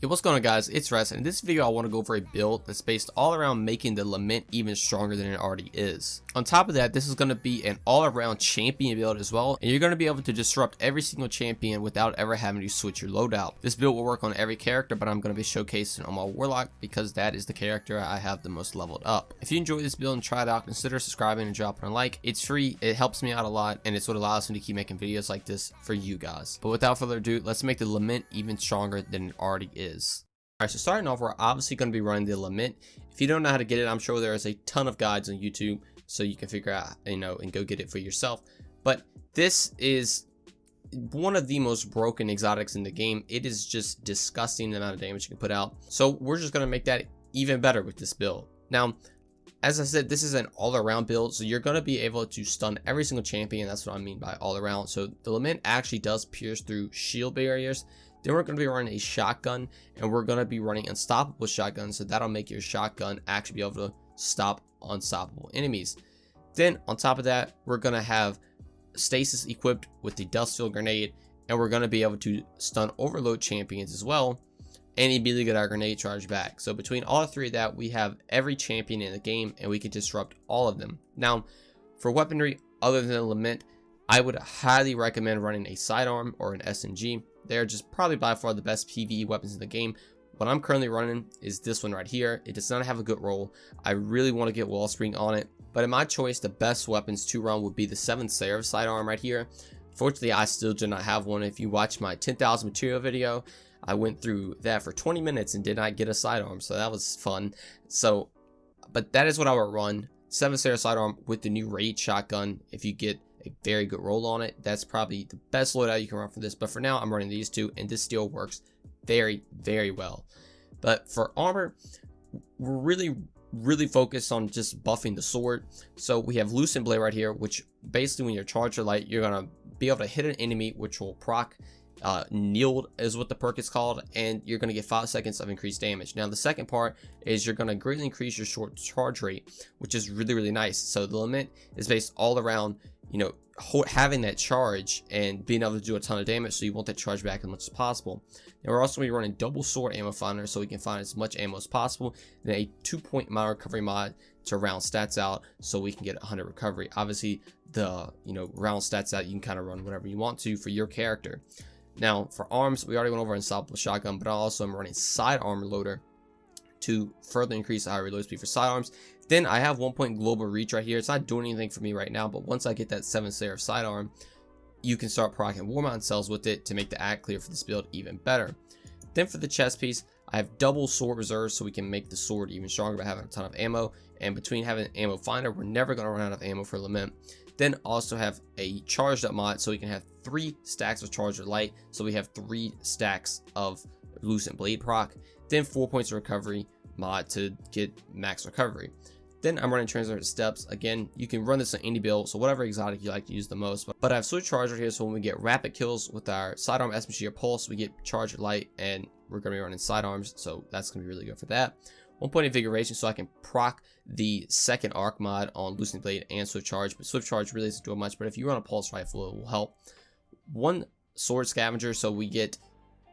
Yo, what's going on, guys? It's Rez, and in this video I want to go over a build that's based all around making the Lament even stronger than it already is. On top of that, this is going to be an all-around champion build as well, and you're going to be able to disrupt every single champion without ever having to switch your loadout. This build will work on every character, but I'm going to be showcasing on my Warlock because that is the character I have the most leveled up. If you enjoy this build and try it out, consider subscribing and dropping a like. It's free, it helps me out a lot, and it's what allows me to keep making videos like this for you guys. But without further ado, let's make the Lament even stronger than it already is. Alright, so starting off, we're obviously going to be running the Lament. If you don't know how to get it, I'm sure there is a ton of guides on YouTube so you can figure out, and go get it for yourself. But this is one of the most broken exotics in the game. It is just disgusting the amount of damage you can put out. So we're just going to make that even better with this build. Now, as I said, this is an all-around build, so you're going to be able to stun every single champion. That's what I mean by all-around. So the Lament actually does pierce through shield barriers. Then we're going to be running a shotgun, and we're going to be running unstoppable shotgun, so that'll make your shotgun actually be able to stop unstoppable enemies. Then on top of that, we're going to have stasis equipped with the Dustfield Grenade, and we're going to be able to stun overload champions as well, and immediately get our grenade charge back. So between all three of that, we have every champion in the game, and we can disrupt all of them. Now, for weaponry other than the Lament, I would highly recommend running a sidearm or an SMG. They're just probably by far the best PvE weapons in the game. What I'm currently running is this one right here. It does not have a good roll. I really want to get Wellspring on it, but in my choice, the best weapons to run would be the 7 Seraph sidearm right here. Fortunately, I still do not have one. If you watch my 10,000 material video, I went through that for 20 minutes and did not get a sidearm, so that was fun. So, but that is what I would run. 7 Seraph sidearm with the new Raid shotgun. If you get a very good roll on it, that's probably the best loadout you can run for this. But for now, I'm running these two, and this still works very, very well. But for armor, we're really focused on just buffing the sword. So we have Lucent Blade right here, which basically when you're charged or light, you're gonna be able to hit an enemy, which will proc Kneeled is what the perk is called, and you're going to get 5 seconds of increased damage. Now the second part is you're going to greatly increase your short charge rate, which is really nice. So the Lament is based all around having that charge and being able to do a ton of damage, so you want that charge back as much as possible. Now we're also going to be running double sword ammo finder, so we can find as much ammo as possible, and a 2-point mod recovery mod to round stats out, so we can get 100 recovery. Obviously the round stats out, you can kind of run whatever you want to for your character. Now for arms, we already went over unstoppable shotgun, but I also am running side armor loader to further increase the high reload speed for sidearms. Then I have 1 point global reach right here. It's not doing anything for me right now, but once I get that 7 Seraph sidearm, you can start proccing Warmount cells with it to make the act clear for this build even better. Then for the chest piece, I have double sword reserves, so we can make the sword even stronger by having a ton of ammo. And between having an ammo finder, we're never going to run out of ammo for Lament. Then also have a charged up mod, so we can have 3 stacks of charged light, so we have 3 stacks of Lucent Blade proc. Then 4 points of recovery mod to get max recovery. Then I'm running Translucent Steps. Again, you can run this on any build, so whatever exotic you like to use the most. But I have Switch Charger here, so when we get rapid kills with our sidearm SMG or Pulse, we get Charged Light, and we're going to be running sidearms, so that's going to be really good for that. 1 point invigoration, so I can proc the second arc mod on Lucent Blade and Swift Charge, but Swift Charge really doesn't do much. But if you run a Pulse Rifle, it will help. 1 Sword Scavenger, so we get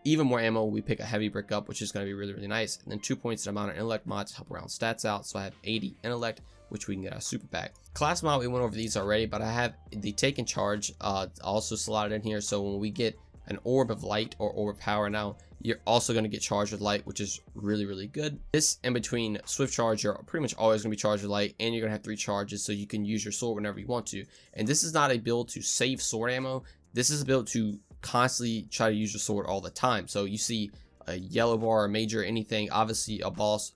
even more ammo. We pick a heavy brick up, which is going to be really nice. And then 2 points to amount of intellect mod to help round stats out, so I have 80 intellect, which we can get our super back. Class mod, we went over these already, but I have the Taken Charge also slotted in here, so when we get an Orb of Light or Orb of Power now, you're also going to get charged with light, which is really good. This in between Swift Charge, you're pretty much always going to be charged with light, and you're going to have 3 charges, so you can use your sword whenever you want to. And this is not a build to save sword ammo. This is a build to constantly try to use your sword all the time. So you see a yellow bar, a major, anything, obviously a boss,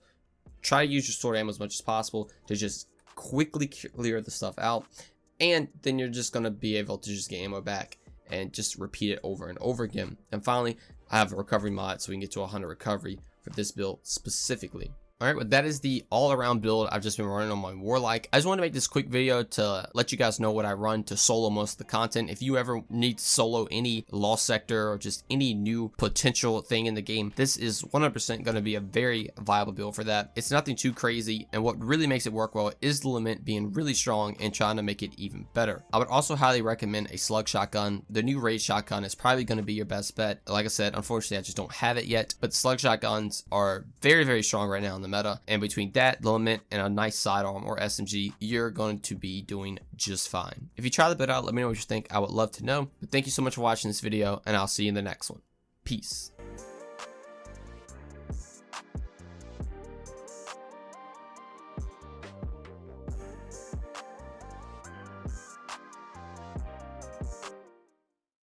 try to use your sword ammo as much as possible to just quickly clear the stuff out, and then you're just going to be able to just get ammo back and just repeat it over and over again. And finally, I have a recovery mod, so we can get to 100 recovery for this build specifically. Alright, well that is the all-around build I've just been running on my Warlike. I just want to make this quick video to let you guys know what I run to solo most of the content. If you ever need to solo any Lost Sector or just any new potential thing in the game, this is 100% going to be a very viable build for that. It's nothing too crazy, and what really makes it work well is the Lament being really strong and trying to make it even better. I would also highly recommend a slug shotgun. The new raid shotgun is probably going to be your best bet. Like I said, unfortunately I just don't have it yet, but slug shotguns are very strong right now in the meta, and between that, the Lament, and a nice sidearm or SMG, you're going to be doing just fine. If you try the build out, let me know what you think. I would love to know. But thank you so much for watching this video, and I'll see you in the next one. Peace.